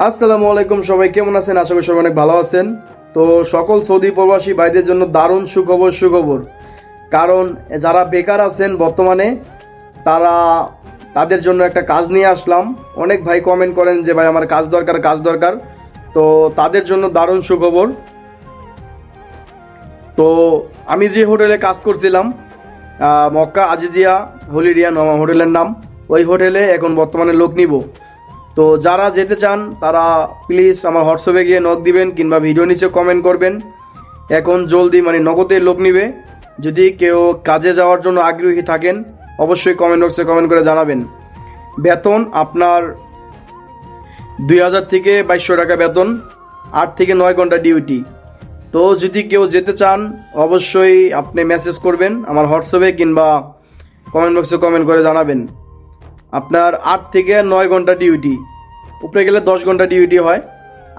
আসসালামু আলাইকুম, সবাই কেমন আছেন? আশা করি সবাই অনেক ভালো আছেন। তো সকল সৌদি প্রবাসী ভাইদের জন্য দারুণ সুখবর। কারণ যারা বেকার আছেন বর্তমানে তাদের জন্য একটা কাজ নিয়ে আসলাম। অনেক ভাই কমেন্ট করেন যে ভাই আমার কাজ দরকার। তো তাদের জন্য দারুণ সুখবর। তো আমি যে হোটেলে কাজ করছিলাম, মক্কা আজিজিয়া হলিডিয়ান হোটেলের নাম, ওই হোটেলে এখন বর্তমানে লোক নিব। তো যারা যেতে চান তারা প্লিজ আমার হোয়াটসঅ্যাপে গিয়ে নক দিবেন কিংবা ভিডিও নিচে কমেন্ট করবেন। এখন জলদি নগদে লোক নিবে। যদি কেউ কাজে যাওয়ার জন্য আগ্রহী থাকেন অবশ্যই কমেন্ট বক্সে কমেন্ট করে জানাবেন। বেতন আপনার 2000 থেকে 2200 টাকা বেতন, 8 থেকে 9 ঘন্টা ডিউটি। তো যদি কেউ যেতে চান অবশ্যই আপনি মেসেজ করবেন আমার হোয়াটসঅ্যাপে কিংবা কমেন্ট বক্সে কমেন্ট করে জানাবেন। আপনার 8 থেকে 9 ঘন্টা ডিউটি, উপরে গেলে 10 ঘন্টা ডিউটি হয়।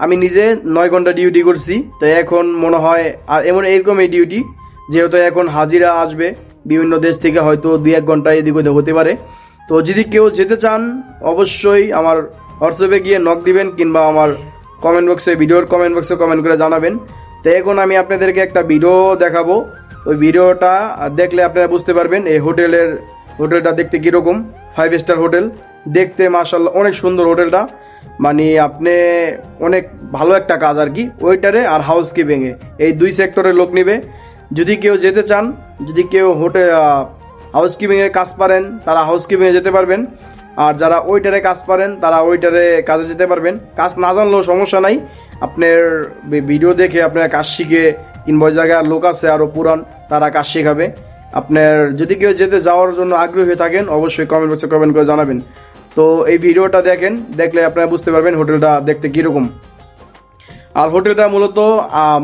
আমি নিজে 9 ঘন্টা ডিউটি করছি। তো এখন মনে হয় আর এরকম এই ডিউটি, যেহেতু এখন হাজিরা আসবে বিভিন্ন দেশ থেকে, হয়তো 2-1 ঘন্টা এদিক ওদিক হতে পারে। তো যদি কেউ যেতে চান অবশ্যই আমার হোয়াটসঅ্যাপে গিয়ে নক দিবেন কিংবা আমার ভিডিওর কমেন্ট বক্সে কমেন্ট করে জানাবেন। তো এখন আমি আপনাদেরকে একটা ভিডিও দেখাবো। ওই ভিডিওটা দেখলে আপনারা বুঝতে পারবেন এই হোটেলটা দেখতে কীরকম। 5 স্টার হোটেল, দেখতে মাশাআল্লাহ অনেক সুন্দর হোটেলটা। আপনি অনেক ভালো একটা কাজ আর কি, ওয়েটারে আর হাউসকিপিংয়ে এই 2 সেক্টরে লোক নিবে। যদি কেউ যেতে চান, যদি কেউ হাউসকিপিংয়ে কাজ পারেন তারা হাউসকিপিংয়ে যেতে পারবেন, আর যারা ওয়েটারে কাজ পারেন তারা ওয়েটারে কাজে যেতে পারবেন। কাজ না জানলেও সমস্যা নাই, আপনার ভিডিও দেখে আপনার কাজ শিখে কিংবা ওই জায়গায় লোক আছে আরও পুরান, তারা কাজ শেখাবে। আপনার যদি কেউ যাওয়ার জন্য আগ্রহী থাকেন অবশ্যই কমেন্ট বক্সে কমেন্ট করে জানাবেন। তো এই ভিডিওটা দেখলে আপনারা বুঝতে পারবেন হোটেলটা দেখতে কীরকম। আর হোটেলটা মূলত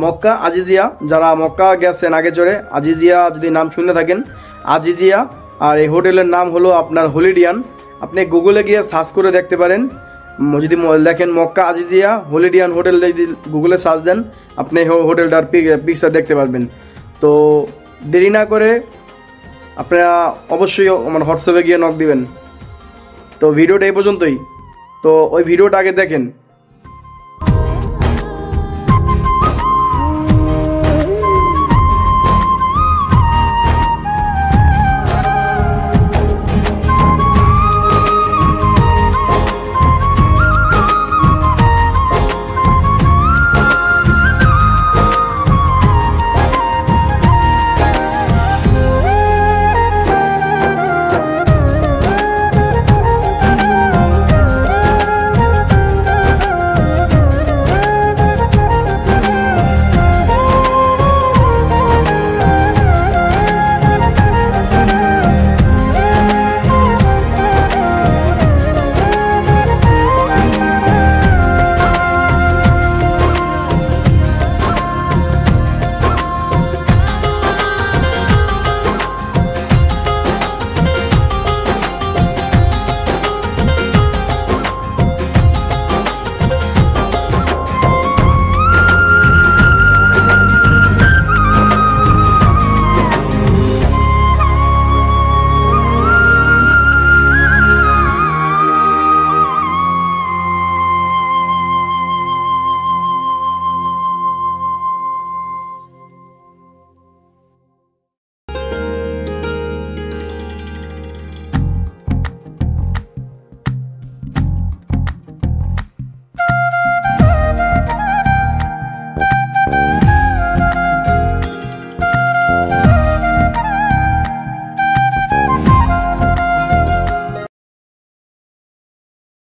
মক্কা আজিজিয়া, যারা মক্কা গেছেন আগে চড়ে, আজিজিয়া যদি নাম শুনে থাকেন, আজিজিয়া। আর এই হোটেলের নাম হলো আপনার হলিডিয়ান। আপনি গুগলে গিয়ে সার্চ করে দেখতে পারেন। যদি লেখেন মক্কা আজিজিয়া হলিডিয়ান হোটেল, যদি গুগলে সার্চ দেন আপনি হোটেলটার পিকচার দেখতে পারবেন। তো দেরি না করে আপনারা অবশ্যই আমার হোয়াটসঅ্যাপে গিয়ে নক দিবেন। তো ভিডিওটা এই পর্যন্তই। তো ওই ভিডিওটা আগে দেখেন।